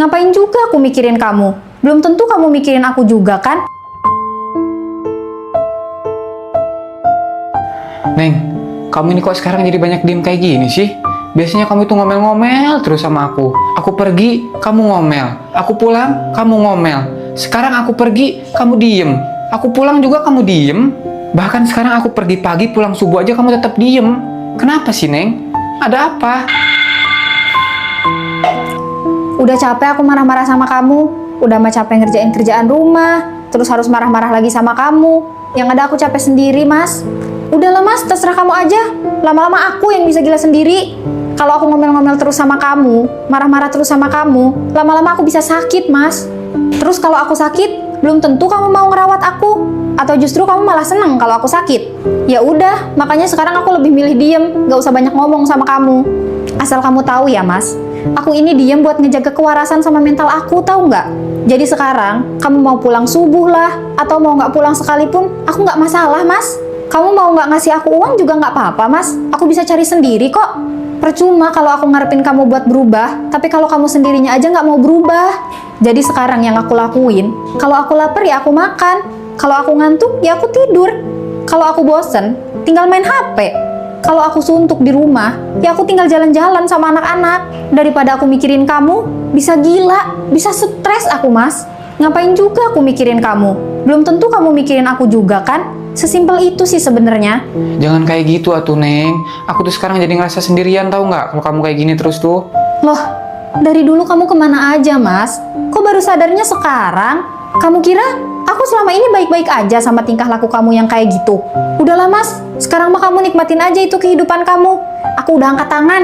Ngapain juga aku mikirin kamu? Belum tentu kamu mikirin aku juga kan? Neng, kamu ini kok sekarang jadi banyak diem kayak gini sih? Biasanya kamu tuh ngomel-ngomel terus sama aku. Aku pergi, kamu ngomel. Aku pulang, kamu ngomel. Sekarang aku pergi, kamu diem. Aku pulang juga kamu diem. Bahkan sekarang aku pergi pagi, pulang subuh aja kamu tetap diem. Kenapa sih, Neng? Ada apa? Udah capek aku marah-marah sama kamu. Udah mah capek ngerjain kerjaan rumah. Terus harus marah-marah lagi sama kamu. Yang ada aku capek sendiri, Mas. Udahlah, Mas, terserah kamu aja. Lama-lama aku yang bisa gila sendiri. Kalau aku ngomel-ngomel terus sama kamu, marah-marah terus sama kamu, lama-lama aku bisa sakit, Mas. Terus kalau aku sakit, belum tentu kamu mau ngerawat aku. Atau justru kamu malah seneng kalau aku sakit. Ya udah, makanya sekarang aku lebih milih diem, gak usah banyak ngomong sama kamu. Asal kamu tahu ya, Mas, aku ini diem buat ngejaga kewarasan sama mental aku, tahu nggak? Jadi sekarang, kamu mau pulang subuh lah, atau mau nggak pulang sekalipun, aku nggak masalah, Mas. Kamu mau nggak ngasih aku uang juga nggak apa-apa, Mas. Aku bisa cari sendiri kok. Percuma kalau aku ngarepin kamu buat berubah, tapi kalau kamu sendirinya aja nggak mau berubah. Jadi sekarang yang aku lakuin, kalau aku lapar ya aku makan. Kalau aku ngantuk ya aku tidur. Kalau aku bosen, tinggal main HP. Kalau aku suntuk di rumah, ya aku tinggal jalan-jalan sama anak-anak. Daripada aku mikirin kamu, bisa gila, bisa stres aku, Mas. Ngapain juga aku mikirin kamu? Belum tentu kamu mikirin aku juga kan? Sesimpel itu sih sebenarnya. Jangan kayak gitu atuh, Neng. Aku tuh sekarang jadi ngerasa sendirian, tahu nggak? Kalau kamu kayak gini terus tuh. Loh, dari dulu kamu kemana aja, Mas? Kok baru sadarnya sekarang? Kamu kira aku selama ini baik-baik aja sama tingkah laku kamu yang kayak gitu? Udahlah, Mas. Sekarang mah kamu nikmatin aja itu kehidupan kamu. Aku udah angkat tangan.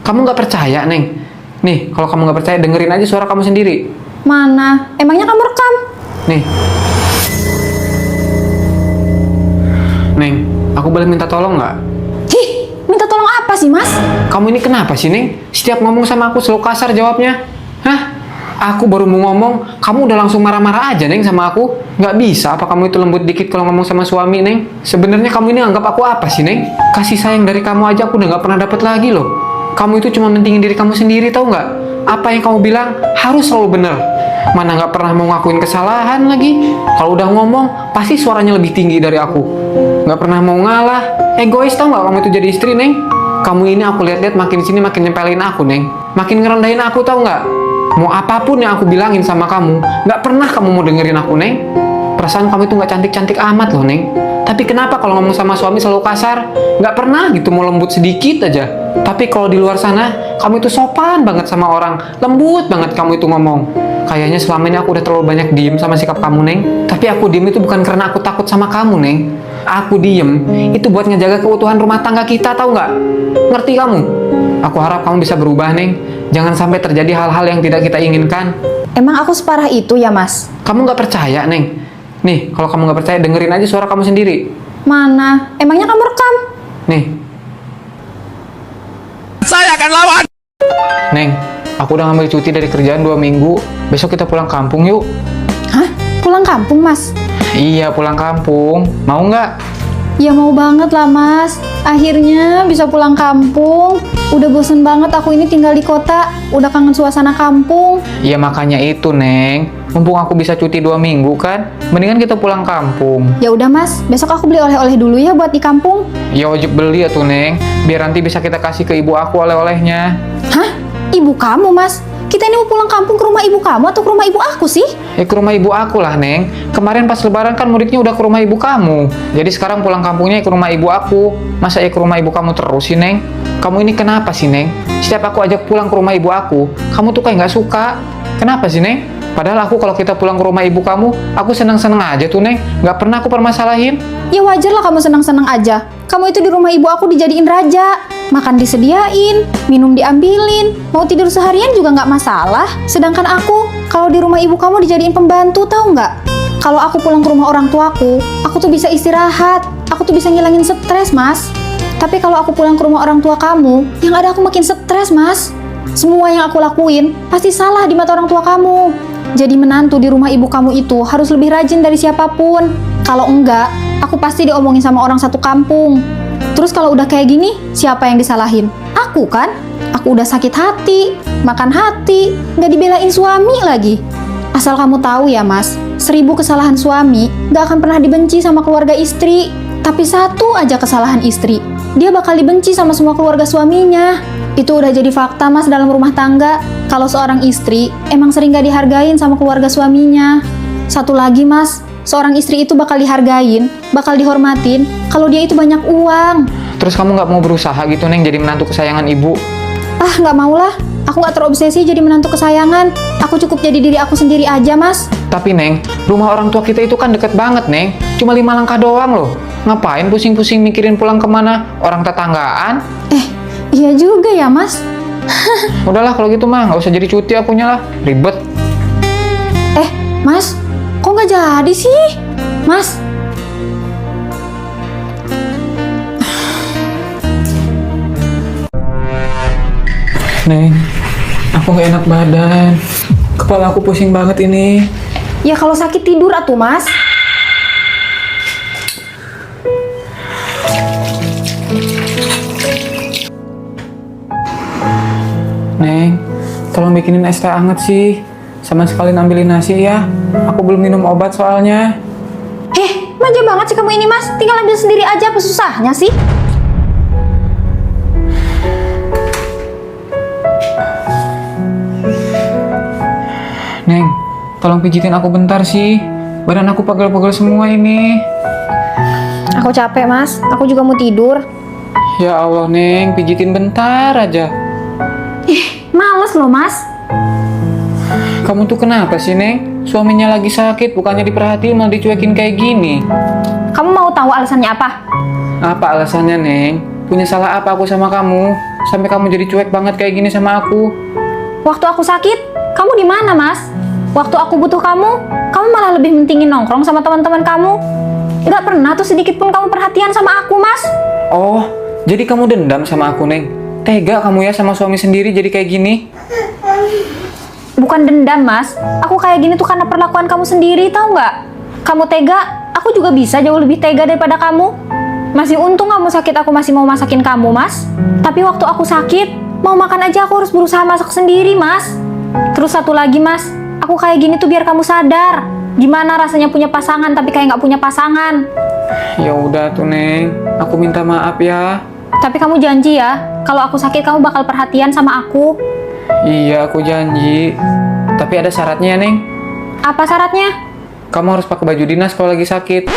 Kamu nggak percaya, Neng? Nih, kalau kamu nggak percaya, dengerin aja suara kamu sendiri. Mana? Emangnya kamu rekam? Nih. Neng, aku boleh minta tolong nggak? Hih, minta tolong apa sih, Mas? Kamu ini kenapa sih, Neng? Setiap ngomong sama aku selalu kasar jawabnya. Hah? Aku baru mau ngomong, kamu udah langsung marah-marah aja, Neng, sama aku. Nggak bisa, apa kamu itu lembut dikit kalau ngomong sama suami, Neng? Sebenarnya kamu ini anggap aku apa sih, Neng? Kasih sayang dari kamu aja aku udah nggak pernah dapat lagi loh. Kamu itu cuma mentingin diri kamu sendiri, tahu nggak? Apa yang kamu bilang harus selalu benar. Mana nggak pernah mau ngakuin kesalahan lagi. Kalau udah ngomong, pasti suaranya lebih tinggi dari aku. Nggak pernah mau ngalah. Egois, tau nggak kamu itu jadi istri, Neng? Kamu ini aku lihat-lihat makin sini makin nyempelin aku, Neng. Makin ngerendahin aku, tau nggak? Mau apapun yang aku bilangin sama kamu, nggak pernah kamu mau dengerin aku, Neng. Perasaan kamu itu nggak cantik-cantik amat loh, Neng. Tapi kenapa kalau ngomong sama suami selalu kasar? Nggak pernah gitu mau lembut sedikit aja. Tapi kalau di luar sana, kamu itu sopan banget sama orang. Lembut banget kamu itu ngomong. Kayaknya selama ini aku udah terlalu banyak diem sama sikap kamu, Neng. Tapi aku diem itu bukan karena aku takut sama kamu, Neng. Aku diem itu buat ngejaga keutuhan rumah tangga kita, tahu nggak? Ngerti kamu? Aku harap kamu bisa berubah, Neng. Jangan sampai terjadi hal-hal yang tidak kita inginkan. Emang aku separah itu ya, Mas? Kamu nggak percaya, Neng? Nih, kalau kamu nggak percaya, dengerin aja suara kamu sendiri. Mana? Emangnya kamu rekam? Nih. Saya akan lawan. Neng, aku udah ngambil cuti dari kerjaan 2 minggu. Besok kita pulang kampung yuk. Hah? Pulang kampung, Mas? Iya, pulang kampung. Mau nggak? Ya mau banget lah, Mas. Akhirnya bisa pulang kampung. Udah bosen banget aku ini tinggal di kota. Udah kangen suasana kampung. Iya, makanya itu, Neng. Mumpung aku bisa cuti 2 minggu kan, mendingan kita pulang kampung. Ya udah, Mas. Besok aku beli oleh-oleh dulu ya buat di kampung. Ya wajib beli ya tuh, Neng. Biar nanti bisa kita kasih ke ibu aku oleh-olehnya. Hah? Ibu kamu, Mas? Kita ini mau pulang kampung ke rumah ibu kamu atau ke rumah ibu aku sih? Ya ke rumah ibu aku lah, Neng. Kemarin pas lebaran kan mudiknya udah ke rumah ibu kamu. Jadi sekarang pulang kampungnya ke rumah ibu aku. Masa ya ke rumah ibu kamu terus sih, Neng? Kamu ini kenapa sih, Neng? Setiap aku ajak pulang ke rumah ibu aku, kamu tuh kayak nggak suka. Kenapa sih, Neng? Padahal aku kalau kita pulang ke rumah ibu kamu, aku seneng-seneng aja tuh, Neng. Nggak pernah aku permasalahin. Ya wajar lah kamu senang-senang aja. Kamu itu di rumah ibu aku dijadiin raja. Makan disediain, minum diambilin, mau tidur seharian juga nggak masalah. Sedangkan aku, kalau di rumah ibu kamu dijadiin pembantu, tahu nggak? Kalau aku pulang ke rumah orang tuaku, aku tuh bisa istirahat. Aku tuh bisa ngilangin stres, Mas. Tapi kalau aku pulang ke rumah orang tua kamu, yang ada aku makin stres, Mas. Semua yang aku lakuin pasti salah di mata orang tua kamu. Jadi menantu di rumah ibu kamu itu harus lebih rajin dari siapapun. Kalau enggak, aku pasti diomongin sama orang satu kampung. Terus kalau udah kayak gini, siapa yang disalahin? Aku kan? Aku udah sakit hati, makan hati, nggak dibelain suami lagi. Asal kamu tahu ya mas, 1000 kesalahan suami nggak akan pernah dibenci sama keluarga istri. Tapi satu aja kesalahan istri, dia bakal dibenci sama semua keluarga suaminya. Itu udah jadi fakta mas dalam rumah tangga. Kalau seorang istri emang sering gak dihargain sama keluarga suaminya. Satu lagi mas, seorang istri itu bakal dihargain, bakal dihormatin kalau dia itu banyak uang. Terus kamu nggak mau berusaha gitu Neng jadi menantu kesayangan ibu? Ah nggak maulah, aku nggak terobsesi jadi menantu kesayangan. Aku cukup jadi diri aku sendiri aja mas. Tapi Neng, rumah orang tua kita itu kan deket banget Neng. Cuma 5 langkah doang loh. Ngapain pusing-pusing mikirin pulang kemana? Orang tetanggaan? Iya juga ya mas. Udahlah kalau gitu mah nggak usah jadi cuti akunya lah. Ribet. Mas, kok nggak jadi sih? Mas, Neng, aku nggak enak badan. Kepala aku pusing banget ini. ya kalau sakit tidur atuh mas. Neng, tolong bikinin es teh anget sih. Sama sekalian ambilin nasi ya. Aku belum minum obat soalnya. Manja banget sih kamu ini mas. Tinggal ambil sendiri aja, apa susahnya sih? Neng, tolong pijitin aku bentar sih. Badan aku pegel-pegel semua ini. Aku capek mas, aku juga mau tidur. Ya Allah, Neng, pijitin bentar aja. Males loh mas. Kamu tuh kenapa sih, Neng? Suaminya lagi sakit, bukannya diperhatiin malah dicuekin kayak gini. Kamu mau tahu alasannya apa? Apa alasannya, Neng? Punya salah apa aku sama kamu? Sampai kamu jadi cuek banget kayak gini sama aku. Waktu aku sakit, kamu di mana mas? Waktu aku butuh kamu malah lebih mentingin nongkrong sama teman-teman kamu. Gak pernah tuh sedikit pun kamu perhatian sama aku mas. Oh, jadi kamu dendam sama aku, Neng? Tega kamu ya sama suami sendiri jadi kayak gini? Bukan dendam mas, aku kayak gini tuh karena perlakuan kamu sendiri, tahu nggak? Kamu tega, aku juga bisa jauh lebih tega daripada kamu. Masih untung kamu sakit, aku masih mau masakin kamu mas. Tapi waktu aku sakit, mau makan aja aku harus berusaha masak sendiri mas. Terus satu lagi mas, aku kayak gini tuh biar kamu sadar gimana rasanya punya pasangan tapi kayak nggak punya pasangan. Ya udah tuh, Neng, aku minta maaf ya. Tapi kamu janji ya, kalau aku sakit kamu bakal perhatian sama aku. Iya, aku janji. Tapi ada syaratnya, Neng. Apa syaratnya? Kamu harus pakai baju dinas kalau lagi sakit.